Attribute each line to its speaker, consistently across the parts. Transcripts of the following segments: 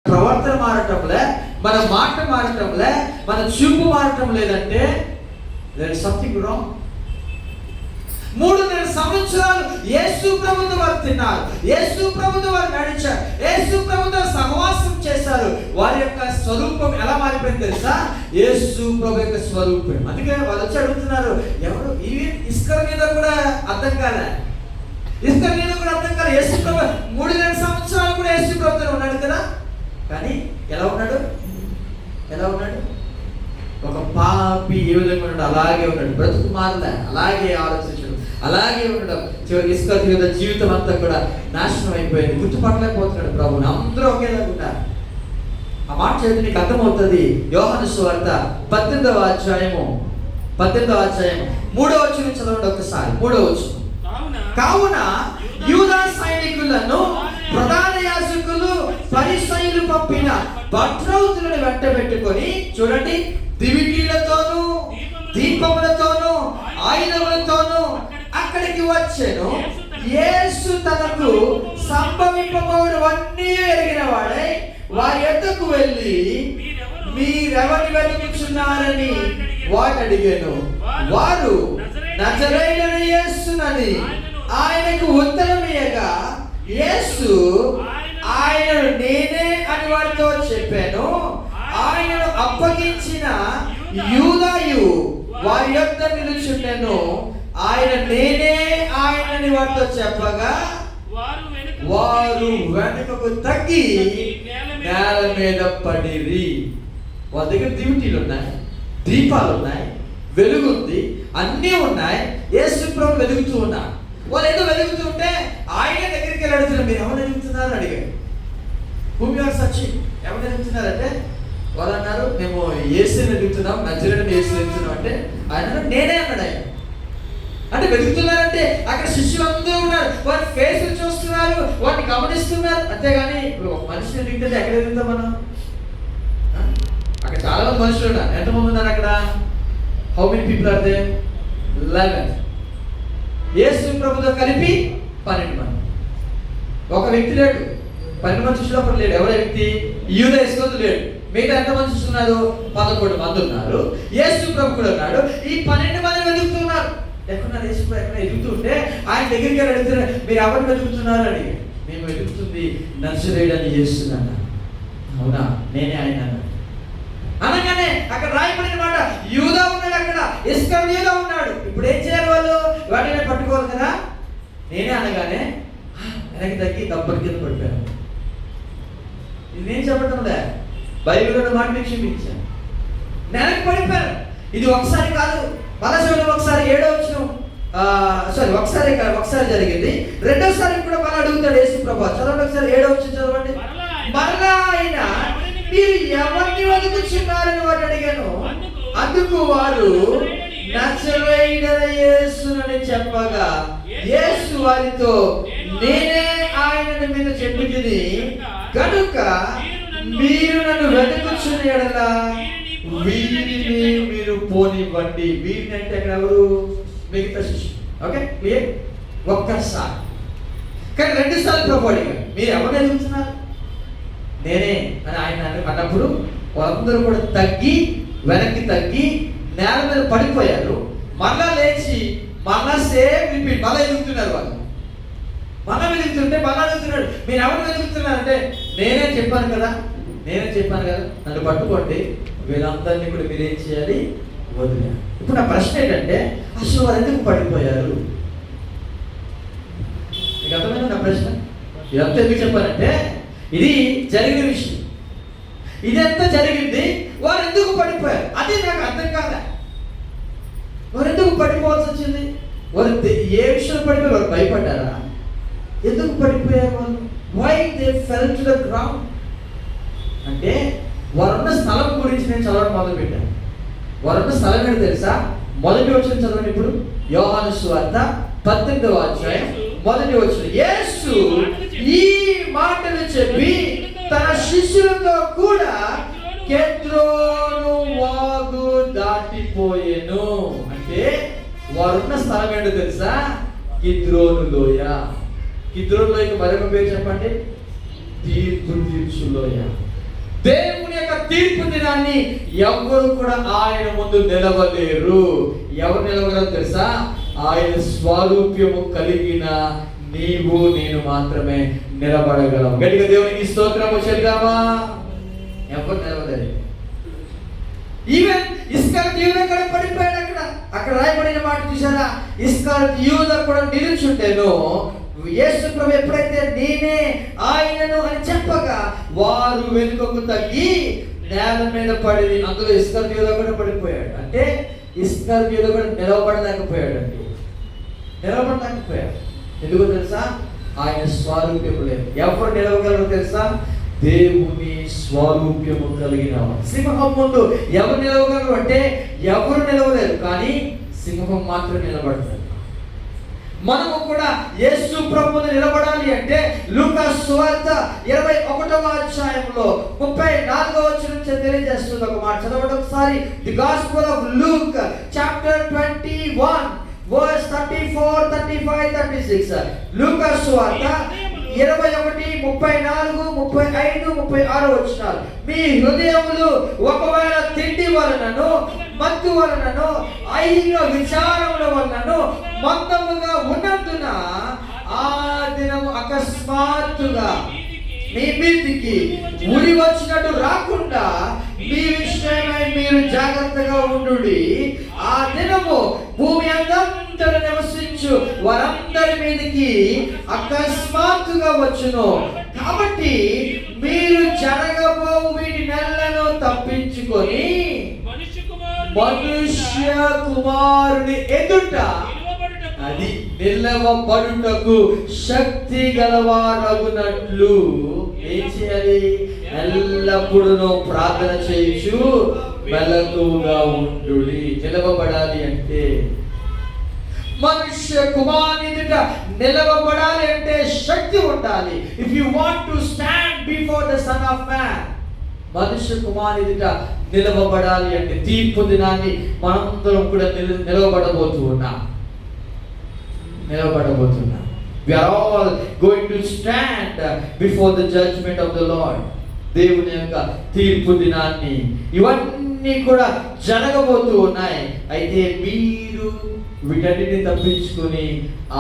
Speaker 1: ప్రవర్తన మారటంలే, మన మాట మారటంలే, మన చూపు మారటం లేదంటే దేర్ ఇస్ సంథింగ్ రాంగ్. 3.5 సంవత్సరాలు యేసు ప్రభుతో వారు తిన్నారు, యేసు ప్రభుతో వారు నడిచారు, యేసు ప్రభుతో సహవాసం చేశారు. వారి యొక్క స్వరూపం ఎలా మారిపోయింది తెలుసా? యేసు ప్రభు యొక్క స్వరూపం. అందుకే వాళ్ళు వచ్చి అడుగుతున్నారు, ఎవరు ఇసుక మీద కూడా అర్థం కాలే, ఇసుక మీద కూడా అర్థం కాలే. యేసు ప్రభు 3.5 సంవత్సరాలు కూడా యేసు ప్రభుతో ఉన్నాడు కదా, కానీ ఎలా ఉన్నాడు? ఒక పాపి ఏ విధంగా ఉన్నాడు అలాగే ఉన్నాడు. బ్రతుకు మారలే, అలాగే ఆలోచించాడు, అలాగే ఉండడం. చివరికి ఇస్కరియోతు జీవితం అంతా కూడా నాశనం అయిపోయింది. గుర్తుపట్టలేకపోతున్నాడు ప్రభుని. అందరూ ఒకేలాగా ఉంటారు. ఆ మాట చేతి నీకు అర్థమవుతుంది. యోహాను సువార్త 18వ అధ్యాయము 3వ వచనం చదవండి ఒకసారి. 3వ వచనం. కావున యూదా సైనికులను ప్రధాన యాజకులు పరిసయ్యులు పంపిన భద్రౌతులను వెంటబెట్టుకొని, చూడండి, దివిటీలతోనూ దీపములతోనూ ఆయుధములతోనూ అక్కడికి వచ్చాను. యేసు తనకు సంభవింపబోవన్నీ ఎరిగిన వాడై వారి యొద్దకు వెళ్ళి, మీరెవరిని వెతుకుచున్నారని వాడు అడిగాను. వారు నజరేయుడైన యేసునని ఆయనకు ఉత్తరమియ్యగా, యేసు ఆయనను నేనే అని వారితో చెప్పాను. ఆయనను అప్పగించిన యూదాయు వారి యొద్ద నిలుచుండెను. ఆయన నేనే ఆయనని వారితో చెప్పగా, వారు వెనుకకు తగ్గి నేల మీద పడిరి. వాళ్ళ దగ్గర దివిటీలు ఉన్నాయి, దీపాలు ఉన్నాయి, వెలుగుంది, అన్నీ ఉన్నాయి. యేసు ప్రభు వెలుగుతూ ఉన్నారు. వాళ్ళు ఏదో వెలుగుతూ ఉంటే ఆయన దగ్గరికి వెళ్ళి అడుగుతున్నారు, మీరు ఎవరు వెలుగుతున్నారు అడిగారు. భూమి సచ్చి ఎవరు వెలుగుతున్నారంటే వాళ్ళు అన్నారు, మేము యేసుని వెలుగుతున్నాం, నజరేయుడైన యేసుని వెలుగుతున్నాం అంటే ఆయన నేనే అన్నాడు. ఆయన అంటే వెతుకుతున్నారంటే అక్కడ శిష్యులందరూ ఉన్నారు, వారి ఫేసులు చూస్తున్నారు, వాటిని గమనిస్తున్నారు. అంతేగాని ఇప్పుడు ఒక మనిషిని వెతుకుతుంటే ఎక్కడ వెతుకుతాం మనం? అక్కడ చాలా మంది మనుషులు ఉన్నారు. ఎంతమంది ఉన్నారు అక్కడ? How many people are there? 11. Yesu ప్రభుతో కలిపి 12 మంది. ఒక వ్యక్తి లేడు, 12 మంది శిష్యులు అప్పుడు లేడు. ఎవరి వ్యక్తి? యూదా ఇస్కరియోతు లేడు. మిగతా ఎంతమంది శిష్యులు ఉన్నారు? 11 మంది ఉన్నారు. యేసు ప్రభు కూడా ఉన్నాడు. ఈ 12 మంది వెతుకుతున్నారు. ఎక్కడున్నారు యేసు ప్రభు? ఎక్కడ ఎదుగుతూ ఉంటే ఆయన దగ్గరికి వెళ్ళి అడుగుతున్నారు, మీరు ఎవరిని వెతుకుతున్నారు అని. మేము వెతుకుతుంది నజరేయుడైన యేసుని అన్నారు. అవునా, నేనే ఆయన అన్నాడు. అనగానే అక్కడ రాయబడిన మాట, యూదా ఉన్నాడు, అక్కడ ఇస్కరియోతు ఉన్నాడు. ఇప్పుడు ఏం చేయాలి వాళ్ళు? వాటిని పట్టుకోవాలి కదా. నేనే అనగానే వెనక్కి తగ్గి దెబ్బకి కింద పడిపోయాను. ఇది నేను చెప్పడం లే, బైబిల్లో మాట మీకు చూపించాను. వెనక్కి పడిపోయాను. ఇది ఒకసారి కాదు, మరొకసారి 7వ వచనం, ఒకసారి జరిగింది. రెండోసారి కూడా మళ్ళీ అడుగుతాడు యేసు ప్రభు. చదవండి ఒకసారి 7వ వచనం చదవండి. మరలా ఆయన, మీరు ఎవరిని వెతుకుచున్నారని వాడు అడిగాను. అందుకు వారు నజరేయుడైన యేసునని చెప్పగా, యేసు వారితో, నేనే ఆయనని మీద చెప్పుచుని కనుక మీరు నన్ను వెతుకుచున్న యెడల వీరిని మీరు పోనివ్వండి. వీరిని అంటే అక్కడ ఎవరు? మిగతా శిష్యులు. Okay, clear? ఒక్కసారి కానీ 2 సార్లు ప్రభు అడిగారు, మీరు ఎవరు ఎదుగుతున్నారు? నేనే అని ఆయన అన్నప్పుడు వాళ్ళందరూ కూడా వెనక్కి తగ్గి నేల మీద పడిపోయారు. మళ్ళా లేచి మళ్ళా సేమ్ రిపీట్, మళ్ళీ ఎదుగుతున్నారు. వాళ్ళు మళ్ళా వెలుగుతుంటే మళ్ళా వెలుగుతున్నాడు. మీరు ఎవరు వెలుగుతున్నారంటే నేనే చెప్పాను కదా, నన్ను పట్టుకోండి, వీళ్ళందరినీ కూడా మీరేం చేయాలి? వదిలేయాలి. ఇప్పుడు నా ప్రశ్న ఏంటంటే, అసలు వారు ఎందుకు పడిపోయారు? మీకు అర్థమైంది నా ప్రశ్న? ఇదంతా ఎందుకు చెప్పారంటే, ఇది జరిగిన విషయం. ఇదంతా జరిగింది, వారు ఎందుకు పడిపోయారు అది నాకు అర్థం కాదా. వారు ఎందుకు పడిపోవాల్సి వచ్చింది? వారు ఏ విషయంలో పడిపోయారు? వారు భయపడ్డారా? ఎందుకు పడిపోయారు వాళ్ళు? Why they fell to the ground అంటే, వారున్న స్థలం గురించి నేను చదవడం మొదలు పెట్టాను. వారున్న స్థలం ఏంటో తెలుసా? మొదటి వచనం చదవండి. ఇప్పుడు యోహాను సువార్త 18వ అధ్యాయం 1వ వచనం. యేసు ఈ మాటలు చెప్పి తన శిష్యులతో కూడా కెద్రోను వాగు దాటిపోయెను. అంటే వారున్న స్థలం ఏంటో తెలుసా? కిద్రోను లోయ. కిద్రోను లోయకి మరొక పేరు చెప్పండి, తీర్పు తీర్చు లోయ. తీర్పు దినాన్ని ఎవరు కూడా ఆయన ముందు నిలవలేరు. ఎవరు నిలవగలరు తెలుసా? ఆయన స్వరూప్యము కలిగిన నీవు నేను మాత్రమే నిలబడగలం. గట్టిగా దేవునికి స్తోత్రము చెల్దామా? ఎవరు నిలవలేరు. ఈవెన్ ఇస్కరియోతు యూదా కూడా పడిపోయాడు. అక్కడ రాయబడిన మాట చూసారా? ఇస్కరియోతు యూదా కూడా నిలుచుంటేను యేసు ప్రభు ఎప్పుడైతే నేనే ఆయనను అని చెప్పగా వారు వెనుకకు తగ్గి నేల మీద పడి, అందులో ఇస్కరియోతు యూదా కూడా పడిపోయాడు. అంటే ఇస్కరియోతు యూదా కూడా నిలవబడలేకపోయాడు. ఎందుకో తెలుసా? ఆయన స్వరూప్యము లేదు. ఎవరు నిలవగలరో తెలుసా? దేవుని స్వరూప్యము కలిగిన సింహం ముందు ఎవరు నిలవగలరు అంటే ఎవరు నిలవలేరు, కానీ సింహం మాత్రం నిలబడతారు. మనము కూడా యేసు ప్రభువుని నిలబడాలి అంటే లూకా సువార్త 21వ అధ్యాయంలో 34వ వచనం నుంచి తెలియజేస్తుంది. ఒక మాట చదవండి ఒకసారి. The gospel of Luke chapter 21 verse 34, 35, 36. లూకా సువార్త 21, 34, 35, 36 వచనాలు. మీ హృదయములు ఒకవేళ తిండి వలనను మత్తు వలనను ఐహిక విచారముల వలనను మందముగా ఉన్నందున ఆ దినము అకస్మాత్తుగా మీ మీదికి ఉరి వచ్చినట్టు రాకుండా మీ విషయమై మీరు జాగ్రత్తగా ఉండుడి. ఆ దినము భూమి అంతటా నివసించు వారందరి మీదకి అకస్మాత్తుగా వచ్చును. కాబట్టి మీరు జరగబో వీటి నెలను తప్పించుకొని మనుష్య కుమారుని ఎదుట అది నిలవబడుటకు శక్తి గలవారగునట్లు ఏం చేయాలి? ఎల్లప్పుడూ ప్రార్థన చేయొచ్చు, మెలకువగా ఉండుడి. నిలవబడాలి అంటే మనుష్య కుమారుని ఎదుట నిలవబడాలి అంటే శక్తి ఉండాలి. If you want to stand before the son of man, మనుష్య కుమారుని ఎదుట నిలవబడాలి అంటే తీర్పు దినాన్ని మనందరం కూడా నిలవబడబోతున్నాం. We are all going to stand before the judgment of the Lord. దేవుని యొక్క తీర్పు దినాన్ని ఇవన్నీ కూడా జరగబోతూ ఉన్నాయి. అయితే మీరు వీటన్నిటిని తప్పించుకొని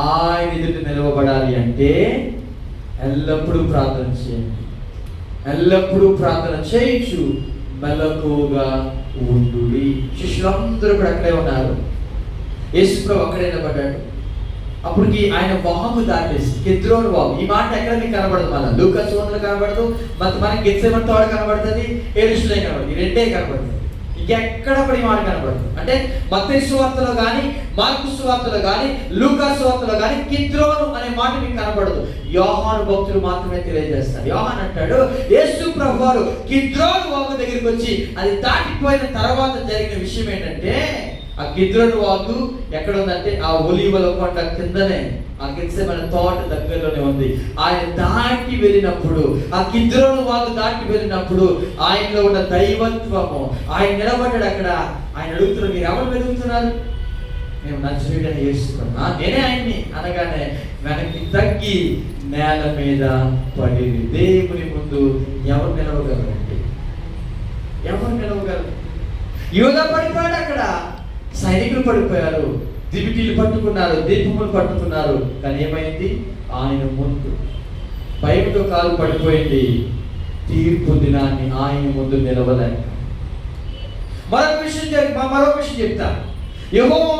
Speaker 1: ఆయన ఎదుట నిలవబడాలి అంటే ఎల్లప్పుడూ ప్రార్థన చేయండి. ఎల్లప్పుడూ ప్రార్థన చేయొచ్చు, మెలకువగా ఉండుడి. శిష్యులందరూ కూడా అక్కడే ఉన్నారు. యేసుప్రభు అక్కడే నిలబడ్డాడు. అప్పటికి ఆయన వాము దాటేసి కెద్రోను వాము. ఈ మాట ఎక్కడ మీకు కనబడదు? మన లూకా సువార్తలో కనబడదు, మనకి గెత్సేమని తోడ కనబడుతుంది, యెరూషలేము కనబడుతుంది. ఈ రెండే కనబడుతుంది. ఇంకెక్కడ కూడా ఈ మాట కనబడదు. అంటే మత్తయి సువార్తలో కానీ, మార్కు సువార్తలో కానీ, లూకా సువార్తలో కానీ కిద్రోను అనే మాట మీకు కనబడదు. యోహాను భక్తులు మాత్రమే తెలియజేస్తారు. యోహాను అంటాడు, యేసు ప్రభువు వారు కిద్రోను వాగు దగ్గరికి వచ్చి అది దాటిపోయిన తర్వాత జరిగిన విషయం ఏంటంటే, ఆ కిద్రోను వాగు ఎక్కడ ఉందంటే ఆ ఒలీవల కొండ కిందనే, ఆ గెత్సేమనే తోట దగ్గరలోనే ఉంది. ఆయన దాటి వెళ్ళినప్పుడు, ఆ కిద్రోను వాగు దాటి వెళ్ళినప్పుడు ఆయనలో ఉన్న దైవత్వము, ఆయన నిలబడ్డాడు అక్కడ. ఆయన అడుగుతున్నారు, మీరు ఎవరు వెతుకుతున్నారు? మేము నజరేయుడైన యేసుని, నేనే ఆయన్ని అనగానే వెనక్కి తగ్గి నేల మీద పడి. దేవుని ముందు ఎవరు నిలవగలరండి? ఎవరు నిలవగలరు? యూదా పడిపోయాడు. అక్కడ సైనికులు పడిపోయారు, దివిటీలు పట్టుకున్నారు, దీపములు పట్టుకున్నారు. కానీ ఏమైంది? ఆయన ముందు భయంతో కాలు పడిపోయింది. తీర్పు దినాన్ని ఆయన ముందు నిలవలేక. మరొక విషయం చెప్తా. యెహోవా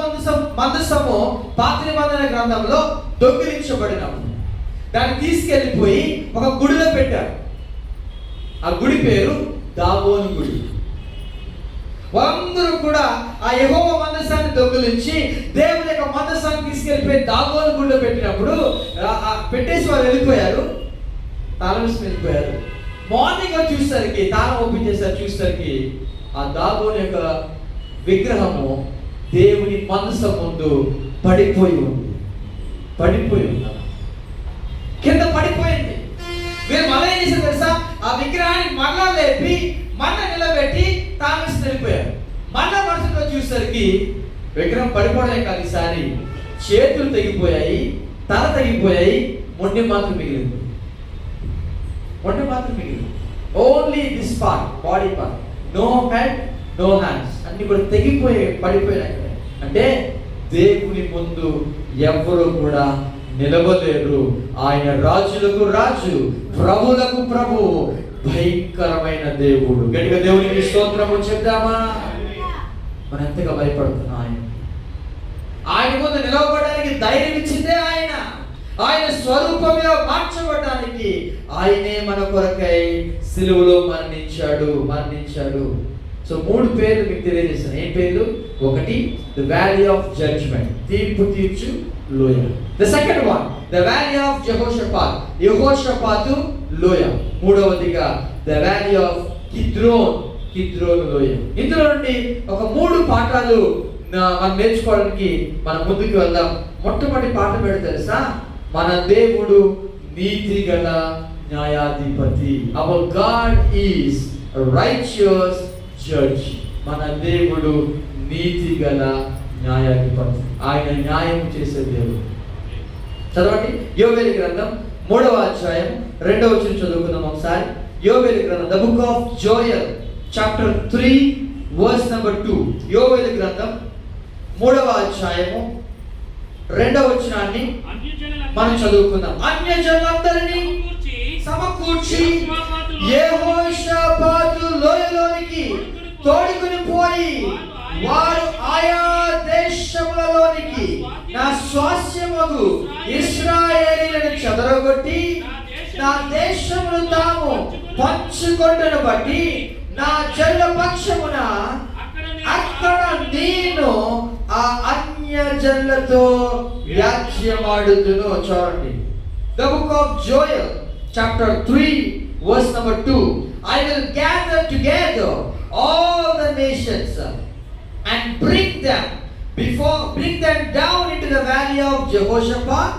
Speaker 1: మందసము పాత నిబంధన గ్రంథంలో దొంగిలించబడినప్పుడు దాన్ని తీసుకెళ్ళిపోయి ఒక గుడిలో పెట్టారు. ఆ గుడి పేరు దాగోను గుడి. వాళ్ళందరూ కూడా ఆ యెహోవా మందసాన్ని దొంగిలించి దేవుని యొక్క మందసాన్ని తీసుకెళ్ళిపోయి దాగోను గుడిలో పెట్టినప్పుడు పెట్టేసి వాళ్ళు వెళ్ళిపోయారు, తాళం వేసి వెళ్ళిపోయారు. మార్నింగ్ చూసేసరికి తాళం ఓపెన్ చేశారు, చూసేసరికి ఆ దాగోను యొక్క విగ్రహము దేవుని మందసం ముందు పడిపోయి ఉంది. కింద పడిపోయింది. వీరు మళ్ళీ ఏం చేశారు తెలుసా? ఆ విగ్రహాన్ని మళ్ళా లేపి మళ్ళా నిలబెట్టి తామేసి వెళ్ళిపోయారు. మళ్ళా మనసులో చూసేసరికి విగ్రహం పడిపోవడమే కాదు, ఈసారి చేతులు తెగిపోయాయి, తల తెగిపోయాయి, మొండి మాత్రం మిగిలింది. Only this part, body part. No head, no hands, అన్ని కూడా పడిపోయాయి. అంటే దేవుని ముందు ఎవరు కూడా నిలవలేరు. ఆయన రాజులకు రాజు, ప్రభులకు ప్రభు, భయంకరమైన దేవుడు. గట్టిగా దేవునికి స్తోత్రము చెప్దామా? మనం ఎంతగా భయపడుతున్నాం. ఆయన ముందు నిలవబడడానికి ధైర్యం ఇచ్చిందే ఆయన స్వరూపంలో మార్చబడడానికి ఆయనే మన కొరకై సిలువలో మరణించాడు. సో 3 పేర్లు మీకు తెలియజేస్తాను. ఏం పేర్లు? ఒకటి, ద వ్యాలీ ఆఫ్ జడ్జ్మెంట్, తీర్పు తీర్చు లోయ. The second one, the valley of యెహోషాపాతు లోయ. మూడవదిగా ద వ్యాలీ ఆఫ్ కిద్రోను లోయ. ఇందులో నుండి ఒక 3 పాఠాలు మనం నేర్చుకోవడానికి మనం ముందుకు వెళ్దాం. మొట్టమొదటి పాఠం ఏంటో తెలుసా? మన దేవుడు నీతి గల న్యాయాధిపతి. Hour God is righteous judge. మన దేవుడు నీతి గల న్యాయాధిపతి. ఆయన న్యాయం చేసే దేవుడు. చదవండి యోవేలు గ్రంథం 3వ అధ్యాయం 2వ వచనం చదువుకుందాం ఒకసారి. యోవేలు గ్రంథం, the book of Joel, chapter 3 verse number 2. Yovelu గ్రంథం 3వ అధ్యాయము 2వ వచనాన్ని మనం చదువుకుందాం. అన్యజనులందరినీ సమకూర్చి యెహోషాపాతు లోయలోనికి తోడుకుని పోయి వారు ఆయా దేశములలోనికి నా స్వాస్యముగు ఇశ్రాయేలీయులను చెదరగొట్టి నా దేశమును తాము పంచుకొనుటను బట్టి నా జనుల పక్షమున అక్కడ నేను ఆ అన్య జనులతో వ్యాజ్యమాడుదును. చూడండి, the book of Joel chapter 3 verse number 2. I will gather together all the nations and bring them down into the valley of Jehoshaphat,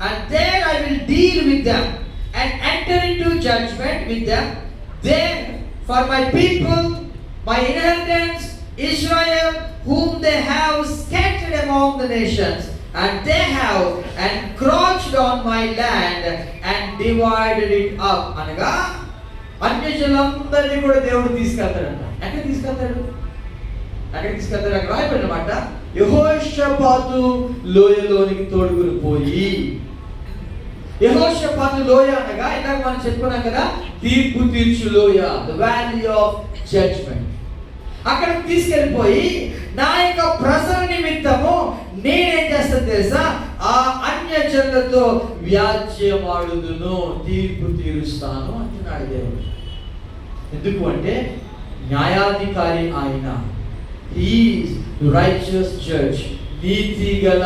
Speaker 1: and there I will deal with them and enter into judgment with them. Then for my people, my inheritance Israel, whom they have scattered among the nations, and they have encroached on my land and divided it up. అనగా అన్యజనులందరినీ కూడా దేవుడు తీసుకెళ్తాడంట. ఎక్కడ తీసుకెళ్తాడు? అక్కడ రాయబడిన మాట, యెహోషాపాతు లోయలోనికి తోడుకుని పోయి. యెహోషాపాతు లోయ అనగా ఇందాక మనం చెప్పుకున్నాం కదా, తీర్పు తీర్చు లోయ, ద వ్యాలీ ఆఫ్ జడ్జ్మెంట్. అక్కడికి తీసుకెళ్ళిపోయి నా యొక్క ప్రజల నిమిత్తము నేనేం చేస్తాను తెలుసా? ఆ అన్యజనులతో వ్యాజ్యమాడుదును, తీర్పు తీరుస్తాను అంటున్నాడు దేవుడు. ఎందుకు అంటే న్యాయాధికారి ఆయన. హీ ఈజ్ రైచియస్ జడ్జ్, నీతి గల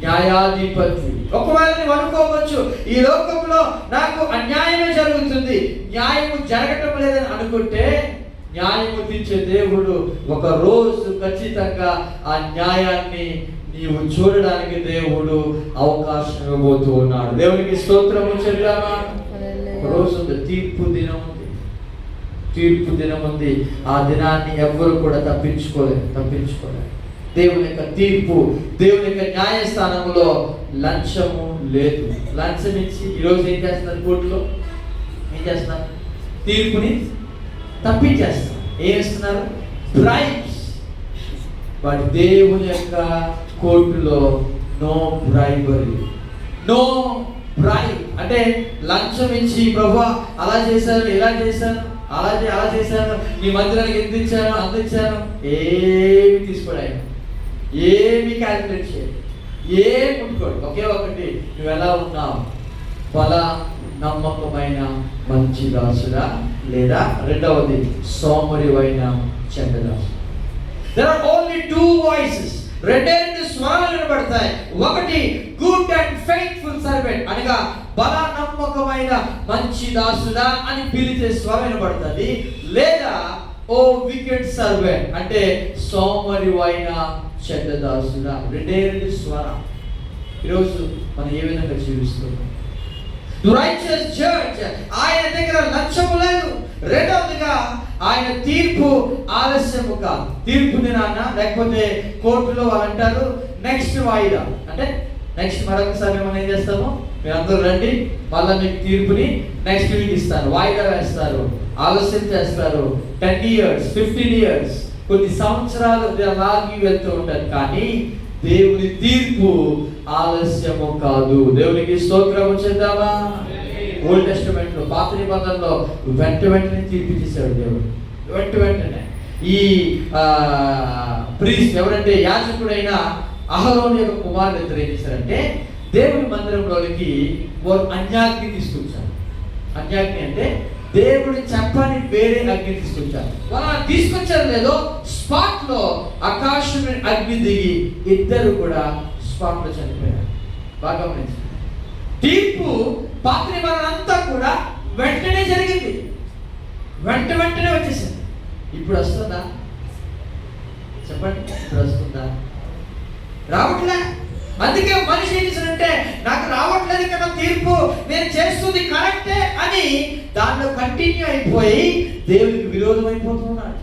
Speaker 1: న్యాయాధిపతి. ఒకవేళ నువ్వు అనుకోవచ్చు, ఈ లోకంలో నాకు అన్యాయమే జరుగుతుంది, న్యాయము జరగటం లేదని అనుకుంటే, న్యాయము తీర్చే దేవుడు ఒక రోజు ఖచ్చితంగా ఆ న్యాయాన్ని నీవు చూడడానికి దేవుడు అవకాశం ఇవ్వబోతూ ఉన్నాడు. దేవునికి స్తోత్రము చెల్లామా? ఒక రోజు ఉంది, తీర్పు దినం ఉంది. ఆ దినాన్ని ఎవ్వరు కూడా తప్పించుకోలేరు. దేవుని యొక్క తీర్పు, దేవుని యొక్క న్యాయస్థానంలో లంచము లేదు. లంచం ఇచ్చి ఈరోజు ఏం చేస్తున్నారు? కోర్టులో ఏం చేస్తున్నారు? తీర్పుని తప్పించేస్తారు. ఏం ఇస్తున్నారు? బ్రైబ్స్. బట్ దేవుని యొక్క కోర్టులో నో బ్రైబరీ, నో బ్రైబ్. అంటే లంచం ఇచ్చి ప్రభువా అలా చేశాను, ఇలా చేశాను, అలా చేశాను, ఈ మందిరానికి ఎంత ఇచ్చాను, అంత ఇచ్చాను, ఏమి తీసుకోడు. ఏమి క్యాలిక్యులేట్ చేయడు, ఏం ముట్టుకోడు. ఒకే ఒకటి, నువ్వు ఎలా ఉన్నావు? బల నమ్మకమైన మంచి దాసుడా, లేదా రెండవది సోమరివైన చెడ్డదాసు. There are only 2 voices. రెండు స్వరాలు వినబడతాయి. ఒకటి గుడ్ అండ్ ఫెయిత్ఫుల్ సర్వెంట్ అనగా బల నమ్మకమైన మంచి దాసుడా అని పిలిచే స్వరం వినబడుతుంది. లేదా ఓ వికెట్ సర్వెంట్ అంటే సోమరివైన చెడ్డదాసుడా. రెండు స్వరం. ఈరోజు మనం ఏ విధంగా జీవిస్తున్నాం? రైచియస్ జడ్జ్, ఆయన దగ్గర లంచము లేదు. రెండవదిగా ఆయన తీర్పు ఆలస్యము కాదు. తీర్పు దినాన లేకపోతే కోర్టులో వాళ్ళు అంటారు నెక్స్ట్ వాయిదా, అంటే నెక్స్ట్ మరొకసారి మనం ఏం చేస్తాము, మీరు అందరూ రండి, మళ్ళీ మీకు తీర్పుని నెక్స్ట్ వీక్ ఇస్తారు, వాయిదా వేస్తారు. ఆలస్యం చేస్తారు. 10 years, 15 years, కొన్ని సంవత్సరాలు లాగి వెళ్తూ ఉంటారు. కానీ దేవుని తీర్పు ఆలస్యము కాదు. దేవునికి స్తోత్రము చేద్దామా? ఓల్డ్ టెస్టమెంట్ లో, పాత నిబంధనలో వెంటనే తీర్పు చేశాడు దేవుడు. వెంటనే ఈ ప్రీస్ట్ ఎవరంటే యాజకుడైన అహరోను యొక్క కుమారుడు ఇద్దరు ఏం చేశారంటే దేవుని మందిరంలోనికి వారు అన్యాగ్ని తీసుకొచ్చారు. అన్యాగ్ని అంటే దేవుడు చెప్పని వేరే అగ్ని తీసుకొచ్చారు. వాళ్ళు తీసుకొచ్చారు లేదో స్పాట్ లో ఆకాశం అగ్ని దిగి ఇద్దరు కూడా స్పాట్ లో చనిపోయారు. బాగా గమనించండి. తీర్పు పాత నిబంధన అంతా కూడా వెంటనే జరిగింది. వెంటనే వచ్చేసింది. ఇప్పుడు వస్తుందా చెప్పండి? ఇప్పుడు వస్తుందా? రావట్లే. అందుకే మనిషి ఏం చేశాడంటే నాకు రావట్లేదు కదా తీర్పు, నేను చేస్తుంది కరెక్టే అని దాంట్లో కంటిన్యూ అయిపోయి దేవుడికి విరోధం అయిపోతున్నాడు.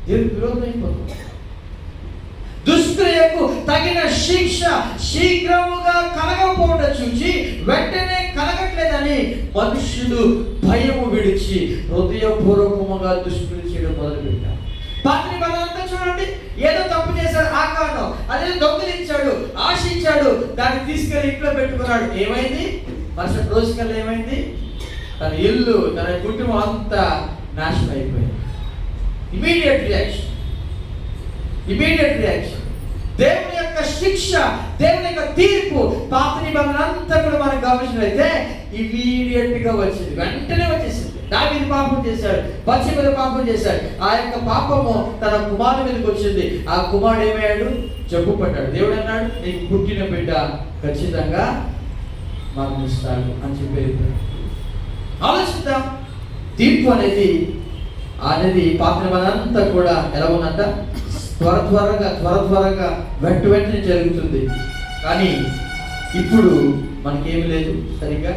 Speaker 1: దేవుడికి విరోధం అయిపోతున్నాడు. దుష్క్రియకు తగిన శిక్ష శీఘ్రముగా కలగకపోవడం చూసి వెంటనే కలగట్లేదని మనుషులు భయము విడిచి హృదయపూర్వకముగా దుష్క్రియ చేయడం మొదలుపెట్టారు. పాత్రి బలంతా చూడండి, ఏదో తప్పు చేశాడు ఆకాను, అదే దొంగిలించాడు, ఆశించాడు, దాన్ని తీసుకెళ్లి ఇంట్లో పెట్టుకున్నాడు. ఏమైంది? మరుసటి రోజుకల్లా ఏమైంది? తన ఇల్లు, తన కుటుంబం అంతా నాశనం అయిపోయింది. Immediate reaction. దేవుని యొక్క శిక్ష, దేవుని యొక్క తీర్పు పాత నిబంధన అంతా కూడా మనం గమనించినట్లయితే ఇమీడియట్ గా వచ్చింది, వెంటనే వచ్చేసింది. దావీదు పాపం చేశాడు, బత్షెబ పాపం చేశాడు. ఆ యొక్క పాపము తన కుమారుడి మీదకి వచ్చింది. ఆ కుమారుడు ఏమయ్యాడు? జబ్బు పడ్డాడు. దేవుడు అన్నాడు నీకు పుట్టిన బిడ్డ ఖచ్చితంగా మరణిస్తాడు అని చెప్పేది. ఆలోచిద్దాం. తీర్పు అనేది పాత నిబంధన అంతా కూడా ఎలా ఉందంట? త్వరగా వెంటనే జరుగుతుంది. కానీ ఇప్పుడు మనకేమి లేదు, సరిగ్గా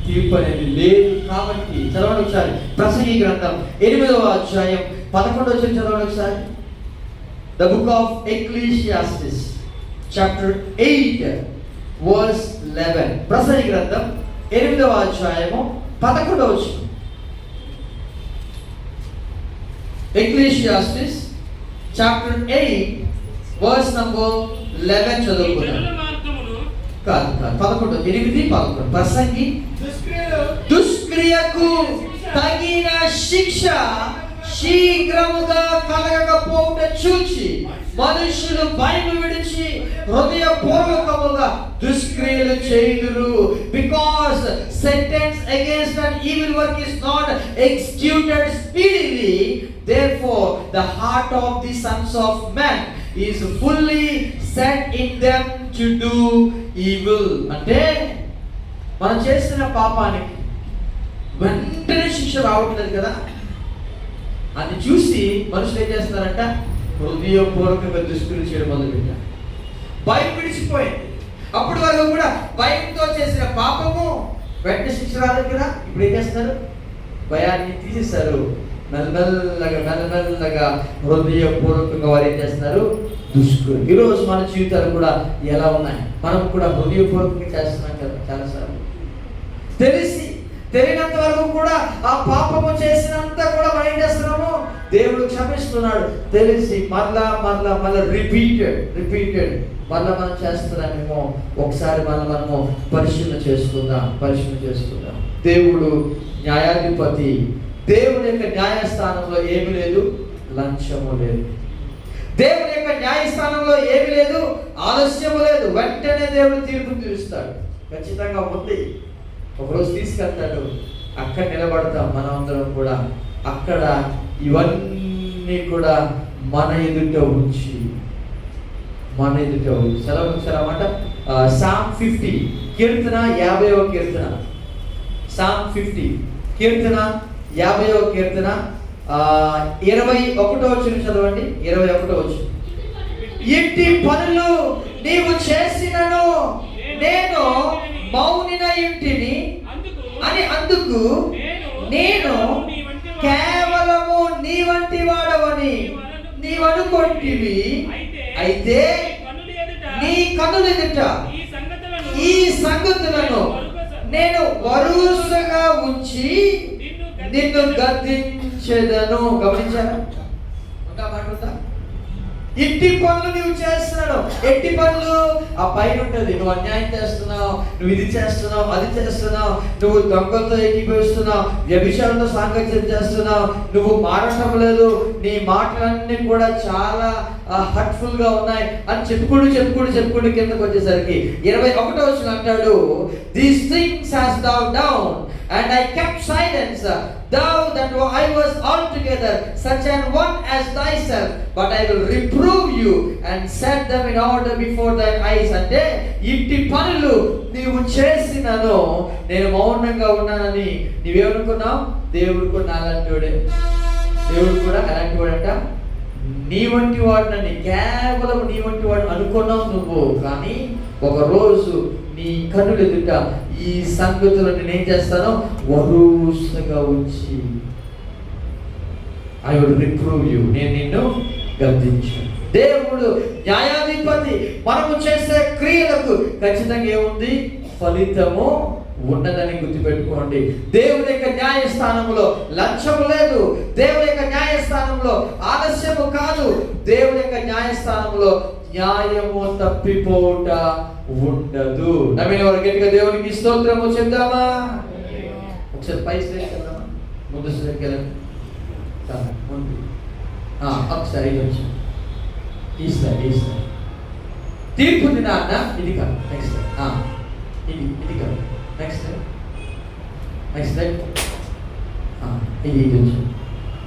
Speaker 1: తీర్పు అనేది లేదు. కాబట్టి చదవండి ఒకసారి ప్రసంగి గ్రంథం 8వ అధ్యాయం 11వ వచనం చదవండి ఒకసారి. The book of Ecclesiastes chapter 8 verse 11. ప్రసంగి గ్రంథం 8వ అధ్యాయము 11వ వచనం. ఎక్లీషియాస్టిస్ చాప్టర్ 8 వర్స్ నంబర్ 11 చదువుకుందాం. కాదు 11 8 11. ప్రసంగి దుష్క్రియకు తగిన శిక్ష శీఘ్రముగా కలగకపోవడం చూచి మనుషులు భయం విడిచి హృదయపూర్వకముగా దుష్క్రియలు చేయుదురు. Because sentence against an evil work is not executed speedily, therefore the heart of the sons of men is fully set in them to do evil. అంటే మనం చేసిన పాపానికి వెంటనే శిక్ష రావట్లేదు కదా అని చూసి మనుషులు ఏం చేస్తున్నారంట? హృదయపూర్వకంగా దుష్క్రియలు చేయడం మొదలుపెట్టారు. భయం విడిచిపోయింది. అప్పుడు వరకు కూడా భయంతో చేసిన పాపము వెంటనే శిక్ష రాలేదు కదా. ఇప్పుడు ఏం చేస్తారు? భయాన్ని తీసేస్తారు. మెల్లమెల్లగా హృదయపూర్వకంగా వారు ఏం చేస్తున్నారు? దుష్క్రియలు. ఈరోజు మన జీవితాలు కూడా ఎలా ఉన్నాయి? మనం కూడా హృదయపూర్వకంగా చేస్తున్నాం కదా చాలాసార్లు. తెలియనంత వరకు కూడా ఆ పాపము చేసినంత కూడా మనం ఏం చేస్తున్నాము? దేవుడు క్షమిస్తున్నాడు. తెలిసి మళ్ళా రిపీటెడ్ మళ్ళా మనం చేస్తున్నామేమో. ఒకసారి మనము పరిశీలన చేసుకుందాం. దేవుడు న్యాయాధిపతి. దేవుని యొక్క న్యాయస్థానంలో ఏమి లేదు? లంచము లేదు. దేవుని యొక్క న్యాయస్థానంలో ఏమి లేదు? ఆలస్యము లేదు. వెంటనే దేవుడు తీర్పు తీరుస్తాడు. ఖచ్చితంగా ఉంది. ఒకరోజు తీసుకెళ్తాడు. అక్కడ నిలబడతాం మనమందరం కూడా. అక్కడ ఇవన్నీ కూడా మన ఎదుట ఉంచి సెలవుమాట. సామ్ 50 కీర్తన 50వ కీర్తన. సామ్ 50 కీర్తన 50వ కీర్తన 21వ వచనం చదవండి. 21వ వచనం. ఇంటి పనులు నీవు చేసినను నేను మౌనిన ఇంటిని అని అందుకు నేను కేవలము నీ వంటి వాడవని నీవనుకొంటివి. అయితే నీ కన్నుల ఎదుట ఈ సంగతులను నేను వరుసగా ఉంచి నిన్ను గద్దించెదను. గమనించారా? ఇంకా మాట ఉందా? ఇంటి పనులు నువ్వు చేస్తున్నావు. ఎట్టి పనులు? ఆ పైన ఉంటుంది. నువ్వు అన్యాయం చేస్తున్నావు, నువ్వు ఇది చేస్తున్నావు, అది చేస్తున్నావు, నువ్వు దొంగలతో ఏకీభవిస్తున్నావు, వ్యభిచారంతో సాంగత్యం చేస్తున్నావు, నువ్వు మారటం లేదు, నీ మాటలన్నీ కూడా చాలా హర్ట్ఫుల్ గా ఉన్నాయి అని చెప్పుకుంటూ కిందకు వచ్చేసరికి 21వ వచనం అంటాడు, these things has thou done and I kept silence, thou that I was altogether such an one as thyself, but I will reprove you and set them in order before thine eyes. అంటే ఇంటి పనులు నీవు చేసినను నేను మౌనంగా ఉన్నానని నీవేమనుకున్నావు? దేవుడు కూడా నాలంటోడే. దేవుడు కూడా అలాంటి వాడంట. నీ వంటి వాడినని, కేవలం నీ వంటి వాడు అనుకున్నావు నువ్వు. కానీ ఒక రోజు నీ కన్నులు ఎదుట ఈ సంగతులను నేనేం చేస్తాను? వరుసగా ఉంచి ఐ విల్ రిప్రూవ్ యు, నేను నిన్ను గద్దించాను. దేవుడు న్యాయాధిపతి. మనము చేసే క్రియలకు ఖచ్చితంగా ఏముంది? ఫలితము ఉన్నదని గుర్తుపెట్టుకోండి. దేవుని యొక్క న్యాయస్థానంలో లంచము లేదు. దేవుని యొక్క న్యాయస్థానంలో ఆలస్యము కాదు. దేవుని యొక్క న్యాయస్థానంలో న్యాయము తప్పిపోట ఉండదు. నమ్మిన వారు గట్టిగా దేవునికి స్తోత్రము చెప్దామా? ఒకసారి పై స్లైడ్ వెళ్దామా? ముందు స్లైడ్కి వెళ్ళండి. ఒకసారి ఈ స్లైడ్ తీర్పు దినాన్న ఇది కాదు. నెక్స్ట్ ఇది కాదు. నెక్స్ట్ ఇది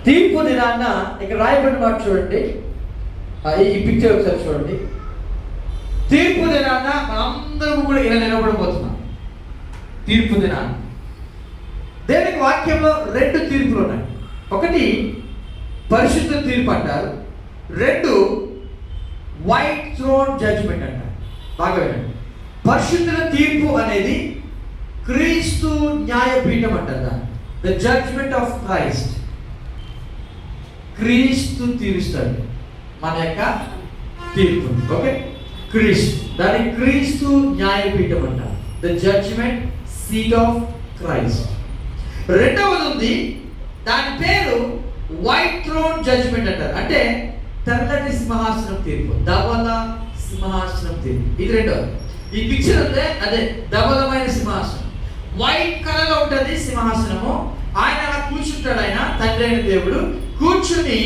Speaker 1: తీర్పు దినాన్న ఇక్కడ రాయబడిన మాట చూడండి. ఈ పిక్చర్ ఒకసారి చూడండి. తీర్పు దినాన్న మనందరం కూడా ఇలా నిలబడబోతున్నాం. తీర్పు దినాన్న దేవునికి వాక్యంలో 2 తీర్పులు ఉన్నాయి. ఒకటి పరిశుద్ధ తీర్పు అంటారు, 2 వైట్ థ్రోన్ జడ్జ్మెంట్ అంటారు. బాగా వినండి. పరిశుద్ధుల తీర్పు అనేది క్రీస్తు న్యాయపీఠం అంటారు. The judgement of Christ. Kreestu తీరుస్తాడు మన యొక్క తీర్పు. ఓకే, క్రీస్తు, దాని క్రీస్తు న్యాయపీఠం అంటారు. The judgement seat of Christ. రెండవది ఉంది, దాని పేరు వైట్ థ్రోన్ జడ్జ్మెంట్ అంటారు. అంటే తెల్లటి సింహాసనం తీర్పు, ధవల సింహాసనం తీర్పు. ఇది రెండవది. ఈ పిక్చర్ అంటే అదే ధవలమైన సింహాసనం. వైట్ కలర్ లో ఉంటుంది సింహాసనము. ఆయన అలా కూర్చుంటాడు. ఆయన తండ్రి అయిన దేవుడు కూర్చుని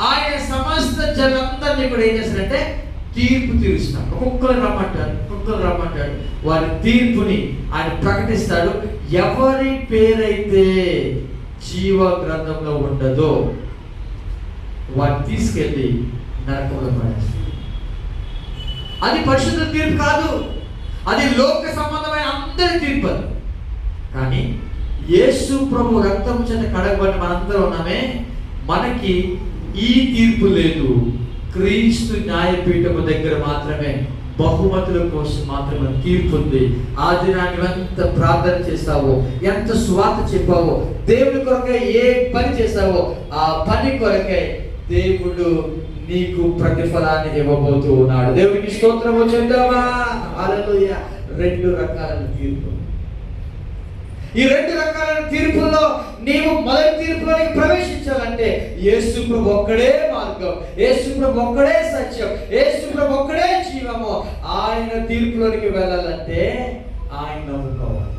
Speaker 1: ఆయన సమస్త జనందరినీ కూడా ఏం చేస్తాడంటే తీర్పు తీరుస్తాడు. ఒక్కొక్కరు రమ్మంటాడు. వారి తీర్పుని ఆయన ప్రకటిస్తాడు. ఎవరి పేరైతే జీవ గ్రంథంలో ఉండదో వారిని తీసుకెళ్ళి నరకంలో పడేస్తాడు. అది పరిశుద్ధ తీర్పు కాదు, అది లోక సంబంధమైన అందరి తీర్పు. కానీ యేసు ప్రభు రక్తం చేత కడగబడిన మనందరం ఉన్నామే, మనకి ఈ తీర్పు లేదు. క్రీస్తు న్యాయపీఠము దగ్గర మాత్రమే బహుమతుల కోసం మాత్రమే తీర్పు ఉంది. ఆ దినాన్ని ఎంత ప్రార్థన చేస్తావో, ఎంత సువార్త చెప్పావో, దేవుని కొరకై ఏ పని చేస్తావో ఆ పని కొరకై దేవుడు నీకు ప్రతిఫలాన్ని ఇవ్వబోతూ ఉన్నాడు. దేవునికి స్తోత్రము చెప్దామా? హల్లెలూయా. 2 రకాలైన తీర్పు. ఈ 2 రకాలైన తీర్పుల్లో నీవు మొదటి తీర్పులోకి ప్రవేశించాలంటే యేసు ప్రభు ఒక్కడే మార్గం, యేసు ప్రభు ఒక్కడే సత్యం, యేసు ప్రభు ఒక్కడే జీవము. ఆయన తీర్పులోనికి వెళ్ళాలంటే ఆయన నమ్ముకోవాలి.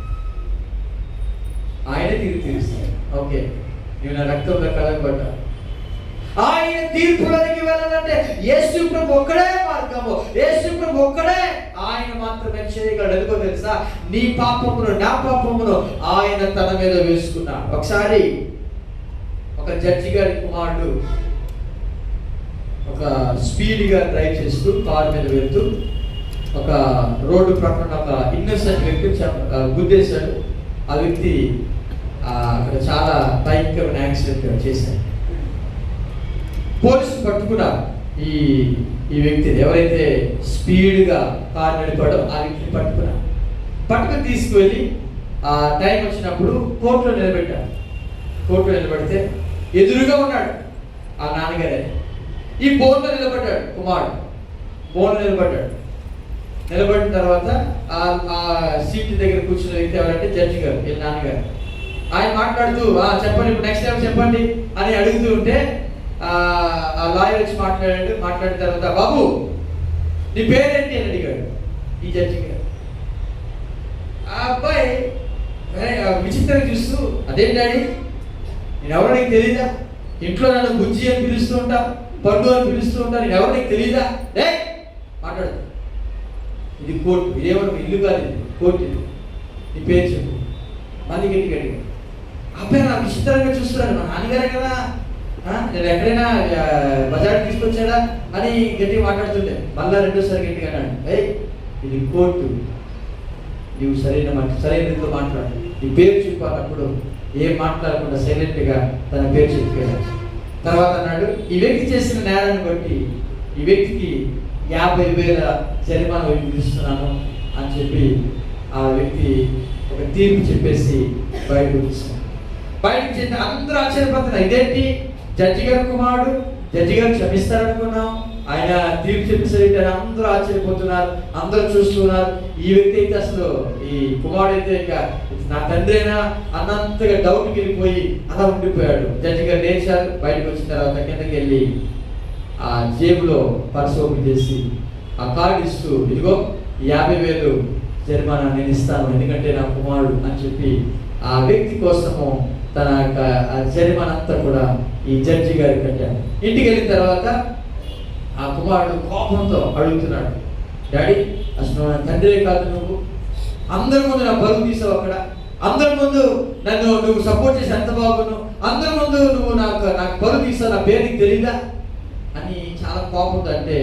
Speaker 1: ఆయన తీర్పు తీరుస్తాడు. ఓకే, నీవు నా రక్తంలో కలగబడ్డా. ఆయన తీర్పులోనికి వెళ్ళాలంటే యేసు ప్రభు ఒక్కడే మార్గము, యేసు ప్రభు ఒక్కడే. ఆయన మాత్రమే చేయగలడు. ఎందుకో తెలుసా? నీ పాపమును నా పాపమును ఆయన తన మీద వేసుకున్నాడు. ఒకసారి ఒక జడ్జి గారి కుమారుడు ఒక స్పీడ్గా డ్రైవ్ చేస్తూ కారు మీద వెళ్తూ ఒక రోడ్డు ప్రక్కన ఒక ఇన్నోసెంట్ వ్యక్తి గుద్దేశాడు. ఆ వ్యక్తి అక్కడ చాలా భయంకరమైన యాక్సిడెంట్ చేశాడు. పోలీసులు పట్టుకున్నారు ఈ వ్యక్తిని, ఎవరైతే స్పీడ్గా కారు నడిపాడో ఆ వ్యక్తిని పట్టుకుని తీసుకువెళ్ళి ఆ టైం వచ్చినప్పుడు కోర్టులో నిలబెట్టారు. కోర్టులో నిలబెడితే ఎదురుగా ఉన్నాడు ఆ నాన్నగారే. ఈ బోన్లో నిలబడ్డాడు కుమారుడు. బోన్లో నిలబడిన తర్వాత ఆ సీట్ దగ్గర కూర్చున్న వ్యక్తి ఎవరంటే జడ్జి గారు, వీళ్ళ నాన్నగారు. ఆయన మాట్లాడుతూ చెప్పండి ఇప్పుడు నెక్స్ట్ టైం చెప్పండి అని అడుగుతూ ఉంటే ఆ లాయర్ వచ్చి మాట్లాడిన తర్వాత బాబు నీ పేరేంటి అని అడిగాడు ఈ జడ్జి గారు. ఆ అబ్బాయి విచిత్రంగా చూస్తూ అదేం డాడీ నేను ఎవరో నీకు తెలీదా, ఇంట్లో నన్ను బుజ్జి అని పిలుస్తూ ఉంటా, పండు అని పిలుస్తూ ఉంటా, నేను ఎవరో నీకు తెలీదా, మాట్లాడు, ఇది కోర్టు, ఇదేమో ఇల్లు కాదు, ఇది కోర్టు, ఇది నీ పేరు చెప్పు మళ్ళీ గట్టిగా అడిగాడు. అబ్బాయి నా విచిత్రంగా చూస్తున్నాడు, మా నాన్నగారే కదా, నేను ఎక్కడైనా బజార్ తీసుకొచ్చాడా అని గట్టిగా మాట్లాడుతుండే. మళ్ళా రెండోసారి గట్టిగా అన్నాడు, ఇది కోర్టు, నువ్వు సరైనతో మాట్లాడు, నీ పేరు చెప్పాలన్నప్పుడు ఏం మాట్లాడకుండా సైలెంట్గా తన పేరు చెప్పాడు. తర్వాత అన్నాడు, ఈ వ్యక్తి చేసిన నేరాన్ని బట్టి ఈ వ్యక్తికి 50,000 జరిమానా విధిస్తున్నాను అని చెప్పి ఆ వ్యక్తి ఒక తీర్పు చెప్పేసి బయటకు తీసుకున్నాడు. బయటకు చెప్తే అందరూ ఆశ్చర్యపోతున్నారు, ఇదేంటి జడ్జి గారు కుమారుడు, జడ్జి గారు క్షమిస్తారనుకున్నాం, ఆయన తీర్పు చెప్పేసరికి అందరూ ఆశ్చర్యపోతున్నారు, అందరూ చూస్తున్నారు. ఈ వ్యక్తి అయితే అసలు ఈ కుమారుడు అయితే ఇక నా తండ్రినా అన్నంతగా డౌట్కి వెళ్ళిపోయి అలా ఉండిపోయాడు. జడ్జి గారు లేచారు, బయటకు వచ్చిన తర్వాత కిందకి వెళ్ళి ఆ జేబులో పర్సు ఓపెన్ చేసి ఆ కార్డు ఇస్తూ, ఇదిగో 50,000 జరిమానా నేను ఇస్తాను, ఎందుకంటే నా కుమారుడు అని చెప్పి ఆ వ్యక్తి కోసము తన యొక్క జరిమానా అంతా కూడా ఈ జడ్జి గారికి కట్టాడు. ఇంటికి వెళ్ళిన తర్వాత ఆ కుమారుడు కోపంతో అడుగుతున్నాడు, డాడీ అసలు నా తండ్రే కాదు, నువ్వు అందరి ముందు నా బరువు తీసావు, అక్కడ అందరి ముందు నువ్వు సపోర్ట్ చేసి ఎంత బాగున్నావు, అందరి ముందు నువ్వు నాకు బరువు తీసావు, నా పేరు నీకు తెలీదా అని చాలా కోపంతో అంటే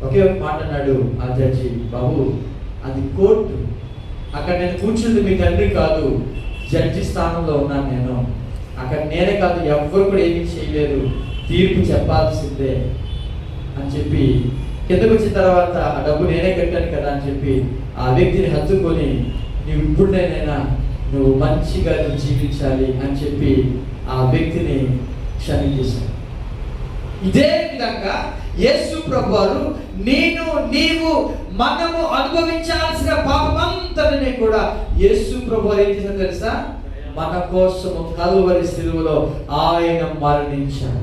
Speaker 1: ఒకే ఒక మాట అన్నాడు ఆ జడ్జి, బాబు అది కోర్టు, అక్కడ నేను కూర్చుంది మీ తండ్రి కాదు, జడ్జి స్థానంలో ఉన్నాను నేను, అక్కడ నేనే కాదు ఎవ్వరు కూడా ఏమీ చేయలేరు, తీర్పు చెప్పాల్సిందే అని చెప్పి కిందకు వచ్చిన తర్వాత ఆ డబ్బు నేనే కట్టాను కదా అని చెప్పి ఆ వ్యక్తిని హత్తుకొని నువ్వు ఇప్పుడునైనా నువ్వు మంచిగా జీవించాలి అని చెప్పి ఆ వ్యక్తిని క్షమించేశాడు. ఇదే విధంగా యేసు ప్రభువారు నీవు మనము అనుభవించాల్సిన పాపమంతటిని కూడా యేసు ప్రభువారు ఏం చేశారు తెలుసా, మన కోసము కలువరి శిలువలో ఆయన మరణించాడు.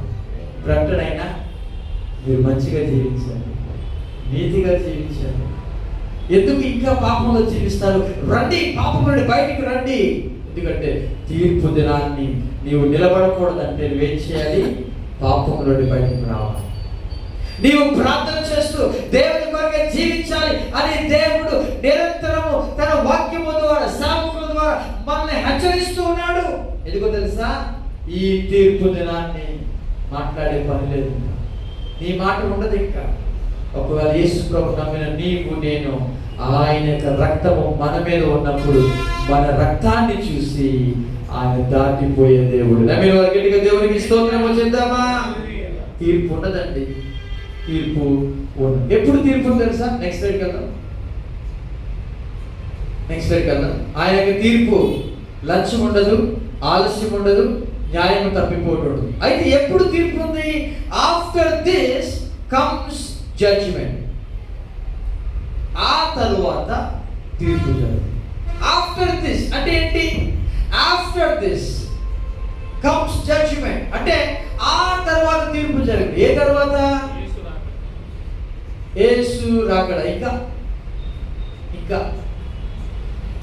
Speaker 1: ప్రకటనైనా మీరు మంచిగా జీవించాలి, నీతిగా జీవించాలి, ఎందుకు ఇంకా పాపంలో జీవిస్తారు, రండి పాపం నుండి బయటికి రండి, ఎందుకంటే తీర్పు దినాన్ని నీవు నిలబడకూడదంటే నువ్వేం చేయాలి, పాపం నుండి బయటికి రావాలి. నీవు ప్రార్థన చేస్తూ దేవుని కొరకే జీవించాలి అని దేవుడు నిరంతరము తన వాక్యము ద్వారా సేవకుల ద్వారా మనల్ని హెచ్చరిస్తూ ఉన్నాడు. ఎందుకో తెలుసా, ఈ తీర్పు దినాన్ని మాట్లాడే పని లేదు, నీ మాట ఉండదు ఇంకా. ఒకవేళ యేసు ప్రభు నమ్మిన నీవు నేను ఆయన యొక్క రక్తము మన మీద ఉన్నప్పుడు మన రక్తాన్ని చూసి ఆయన దాటిపోయే దేవుడు. నమ్మిన వారి గట్టిగా దేవునికి స్తోత్రము చేద్దామా. తీర్పు ఉండదండి, తీర్పు ఉండదు. ఎప్పుడు తీర్పు తెలుసా, నెక్స్ట్ స్లైడ్కి వెళ్దాం. ఆయన యొక్క తీర్పు లంచం ఉండదు, ఆలస్యం ఉండదు, న్యాయం తప్పిపోటు ఉండదు. అయితే ఎప్పుడు తీర్పు ఉంది, ఆఫ్టర్ దిస్ కమ్స్ జడ్జిమెంట్, ఆ తరువాత తీర్పు జరుగుతుంది. ఆఫ్టర్ దిస్ అంటే ఏంటి, ఆఫ్టర్ దిస్ కమ్స్ జడ్జిమెంట్ అంటే ఆ తర్వాత తీర్పు జరుగుతుంది. ఏ తర్వాత, యేసు రాకడ. ఇంకా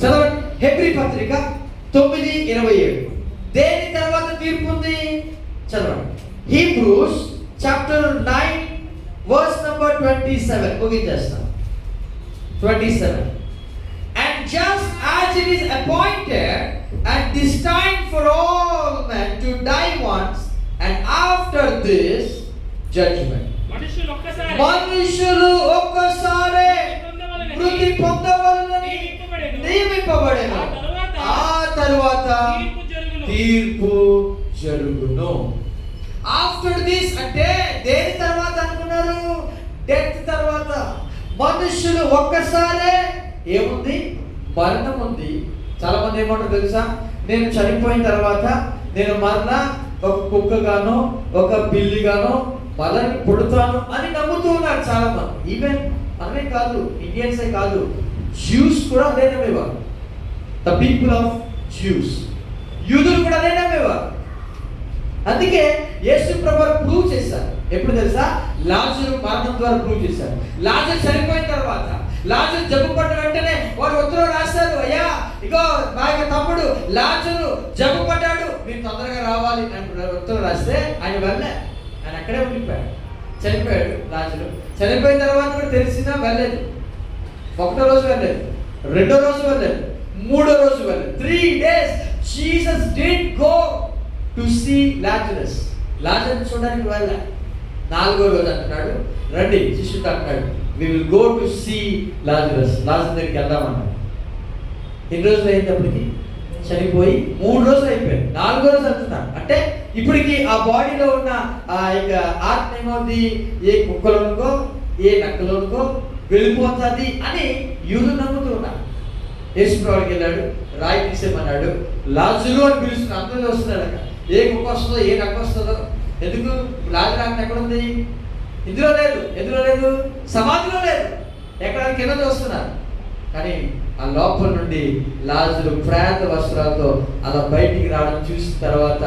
Speaker 1: చదవండి హెబ్రీ పత్రిక 9:27. దేని తర్వాత తీర్పు ఉంది చదవండి. హీబ్రూస్ చాప్టర్ 9 వర్స్ నంబర్ 27 ముగించేస్తాం. 27. And just as it is appointed at this time for all men to die once, and after this judgment. మనుషులు ఒక్కసారి మృతి పొందవలెనని నియమింపబడెను, ఆ తరువాత తీర్పు జరుగును. ఆఫ్టర్ దిస్ అంటే దేని తర్వాత అనుకున్నారు, డెత్ తర్వాత. మనుషులు ఒక్కసారే ఏముంది, మరణం ఉంది. చాలా మంది ఏమంటారు తెలుసా, నేను చనిపోయిన తర్వాత నేను మరలా ఒక కుక్కగానో ఒక పిల్లిగానో మళ్ళీ పుడతాను అని నమ్ముతూ ఉన్నారు చాలా మంది. ఈవెన్ మనమే కాదు, ఇండియన్సే కాదు, జ్యూస్ కూడా అదే నమ్మేవారు. ద పీపుల్ ఆఫ్ జ్యూస్, యూదులు కూడా అదే నమ్మేవారు. అందుకే యేసు ప్రభువు ప్రూవ్ చేశారు. ఎప్పుడు తెలుసా? లాజరు మరణం ద్వారా ప్రూవ్ చేశారు. లాజరు చనిపోయిన తర్వాత, లాజరు జబ్బు పడిన వెంటనే వారు ఉత్తరం రాస్తారు, అయ్యా ఇగో మా యొక్క తమ్ముడు లాజరు జబ్బు పడ్డాడు, మీరు తొందరగా రావాలి అని ఉత్తరం రాస్తే ఆయన వెళ్ళే, ఆయన అక్కడే ఉండిపోయాడు. చనిపోయాడు లాజరు. చనిపోయిన తర్వాత కూడా తెలిసినా వెళ్ళలేదు. ఒకటో రోజు వెళ్ళలేదు, రెండో రోజు వెళ్ళలేదు, మూడో రోజు వెళ్ళలేదు. 3 days Jesus didn't go to see Lazarus. లాజరుని చూడడానికి వెళ్ళా. 4వ రోజు అంటున్నాడు, రండి శిష్యుడు అంటున్నాడు, we will go to see Lazarus. లాజరు దగ్గరికి వెళ్దామన్నాడు. ఎన్ని రోజులు అయిందప్పటికి? చనిపోయి 3 రోజులు అయిపోయాయి. 4వ రోజు అంటున్నాడు. అంటే ఇప్పటికి ఆ బాడీలో ఉన్న ఆ యొక్క ఆత్మ ఏమవుతుంది, ఏ కుక్కలోనుకో ఏ నక్కలోనుకో వెళ్ళిపోతుంది అని యూదులు నమ్ముతూ ఉన్నారు. యేసు ప్రభువుకి వెళ్ళాడు, రాయి తీసేమన్నాడు, లాజరు అని పిలుస్తున్నాడు. అందరూ వస్తున్నాడు అక్కడ. ఏ కుక్క వస్తుందో ఏ నక్క వస్తుందో, ఎందుకు లాజరు ఆత్మ ఎక్కడ ఉంది? ఇందులో లేదు, ఎందులో లేదు? సమాధిలో లేదు, ఎక్కడ కింద చూస్తున్నారు. కానీ ఆ లోపల నుండి లాజరు ప్రేత వస్త్రాలతో అలా బయటికి రావడం చూసిన తర్వాత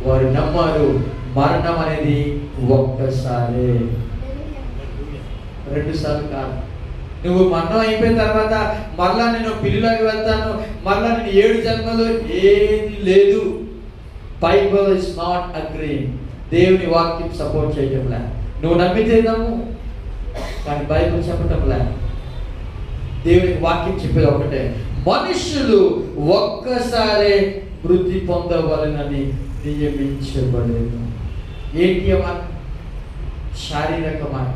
Speaker 1: వారు నమ్మారు, మరణం అనేది ఒక్కసారి, 2 సార్లు కాదు. నువ్వు మరణం అయిపోయిన తర్వాత మరలా నేను పిల్లిలాగా వెళ్తాను, మరలా నేను 7 జన్మలు, ఏది లేదు. Bible is not agreeing. దేవుని వాక్యం సపోర్ట్ చేయటంలే. నువ్వు నమ్మితే నమ్ము, కానీ బైబిల్ చెప్పటంలే. దేవునికి వాక్యం చెప్పేది ఒకటే, మనుషులు ఒక్కసారే వృద్ధి పొందవలనని నియమించబడేది. ఏంటి అన్నమాట? శారీరకమైన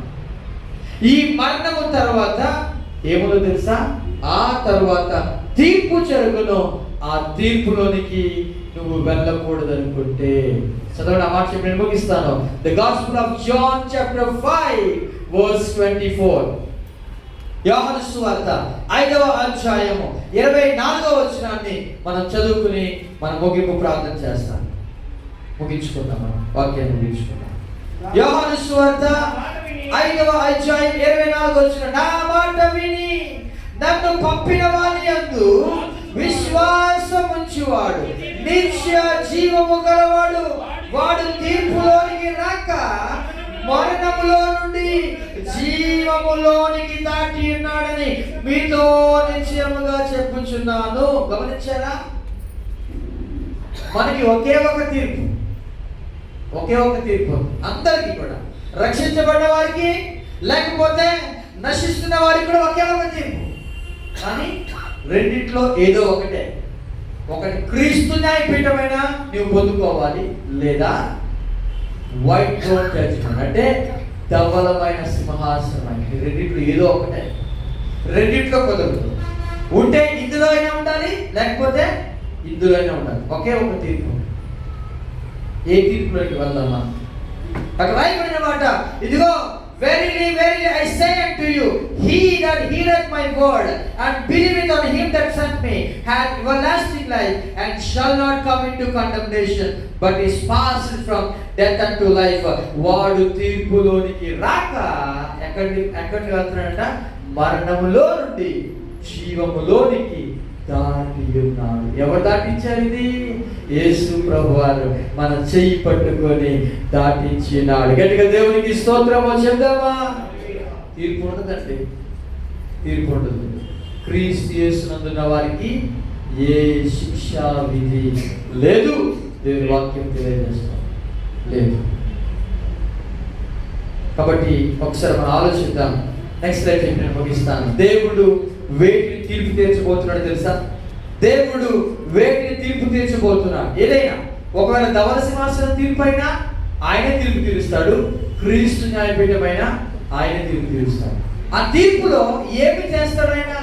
Speaker 1: ఈ మరణము తర్వాత ఏముందో తెలుసా? ఆ తర్వాత తీర్పు జరుగును. ఆ తీర్పులోనికి నువ్వు వెళ్ళకూడదు అనుకుంటే చదవండి. ఆ మాట చెప్పి నేను ముగిస్తాను. The gospel of John chapter 5 verse 24. యోహాను సువార్త 5వ అధ్యాయము 24వ వచనాన్ని మనం చదువుకుని మనం ముగింపు ప్రార్థన చేస్తాం. ముగించుకుందాం, మనం వాక్యాన్ని ముగించుకుందాం. యోహాను సువార్త 5వ అధ్యాయం 24వ వచనం, నా మాట విని నన్ను పంపిన వాని యందు విశ్వాసముంచువాడు నిత్య జీవము గలవాడు. వాడు తీర్పులోనికి రాక మరణములో నుండి జీవములోనికి దాటి ఉన్నాడని మీతో నిశ్చయముగా చెప్పుచున్నాను. గమనించారా? మనకి ఒకే ఒక తీర్పు, ఒకే ఒక తీర్పు అందరికీ కూడా, రక్షించబడ్డ వారికి లేకపోతే నశిస్తున్న వారికి కూడా ఒకే ఒక తీర్పు. కానీ రెండిట్లో ఏదో ఒకటే. ఒకటి క్రీస్తు న్యాయపీఠమైన నీవు పొందుకోవాలి, లేదా వైట్ థ్రోన్ జడ్జ్మెంట్ అంటే ధవలమైన సింహాసనం. రెండిట్లో ఏదో ఒకటే. రెండిట్లో కుదరదు. ఉంటే ఇందులో అయినా ఉండాలి, లేకపోతే ఇందులో అయినా ఉండాలి. ఒకే ఒక తీర్పు. ఏ తీర్పులోకి వెళ్దామా? అక్కడ రాయబడిన మాట, ఇదిగో verily verily I say unto you, he that heareth my word and believeth on him that sent me hath everlasting life and shall not come into condemnation, but is passed from death unto life. వాడు తీర్పులోనికి రాక ఎక్కడికి వెళ్తున్నాడంట? మరణములో నుండి జీవములోనికి దాటి ఉన్నాడు. ఎవరు దాటించారు? ఇది యేసు ప్రభువారు మన చెయ్యి పట్టుకొని దాటించినాడు. గట్టిగా దేవునికి స్తోత్రము చెప్దామా? తీర్పు ఉండదండి, తీర్పు ఉండదు. క్రీస్తు యేసునందున్న వారికి ఏ శిక్షా విధి లేదు. దేవుని వాక్యం తెలియజేస్తాం, లేదు. కాబట్టి ఒకసారి మనం ఆలోచిద్దాం. నెక్స్ట్ లైఫ్ నేను ముగిస్తాను. దేవుడు వేటిని తీర్పు తీర్చబోతున్నాడు తెలుసా? దేవుడు వేటిని తీర్పు తీర్చబోతున్నాడు. ఏదైనా ఒకవేళ ధవల సింహాసనం తీర్పు అయినా ఆయనే తీర్పు తీరుస్తాడు, క్రీస్తు న్యాయపీఠమైన ఆయనే తీర్పు తీరుస్తాడు. ఆ తీర్పులో ఏమి చేస్తాడు ఆయన,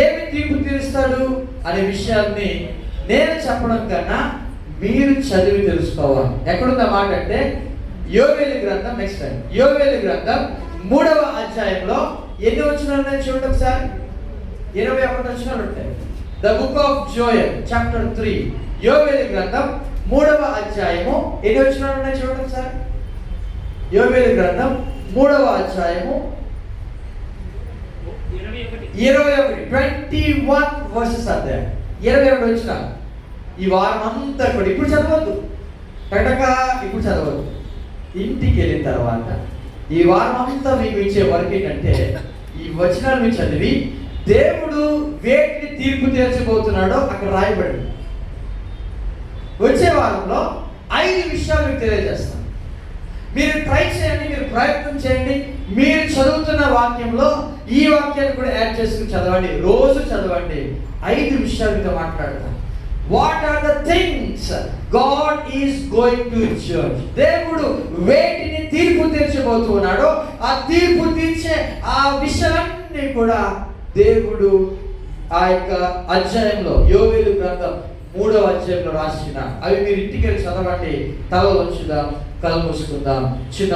Speaker 1: ఏమి తీర్పు తీరుస్తాడు అనే విషయాన్ని నేను చెప్పడం కన్నా మీరు చదివి తెలుసుకోవాలి. ఎక్కడుందా మాట అంటే యోవేలు గ్రంథం, నెక్స్ట్ టైం యోవేలు గ్రంథం 3వ అధ్యాయంలో ఎన్ని వచనాలు ఉన్నాయి చూడండి ఒకసారి. 21 వచనాలు ఉంటాయి. The book of Joel chapter 3, యోవేలు గ్రంథం 3వ అధ్యాయము ఎన్ని వచనాలు ఉన్నాయి చూడండి ఒకసారి. యోవేలు గ్రంథం 3వ అధ్యాయము 21 వర్సెస్ అధ్యాయం 21 వచనాలు. ఈ వారం అంతా కూడా ఇప్పుడు చదవద్దు, ఇప్పుడు చదవద్దు. ఇంటికి వెళ్ళిన తర్వాత ఈ వారం అంతా మీకు ఇచ్చే వర్క్ ఏంటంటే ఈ వచనాలు మీరు చదివి దేవుడు వేటిని తీర్పు తీర్చబోతున్నాడో అక్కడ రాయబడింది. వచ్చే వారంలో 5 విషయాలు మీకు తెలియజేస్తాను. మీరు ట్రై చేయండి, మీరు ప్రయత్నం చేయండి. మీరు చదువుతున్న వాక్యంలో ఈ వాక్యాన్ని కూడా యాడ్ చేసుకుని చదవండి, రోజు చదవండి. 5 విషయాలు మీతో మాట్లాడతాను. What are the things God is going to judge? దేవుడు వేటిని తీర్పు తీర్చబోతున్నాడో ఆ తీర్పు తీర్చే ఆ విషయాలన్నీ కూడా దేవుడు ఆ యొక్క అధ్యాయంలో, యోవేలు గ్రంథం 3వ అధ్యాయంలో రాసిన అవి మీరు ఇంటికి వెళ్ళి చదవండి. తల వంచుదాం, కళ్ళు మూసుకుందాం. చిన్న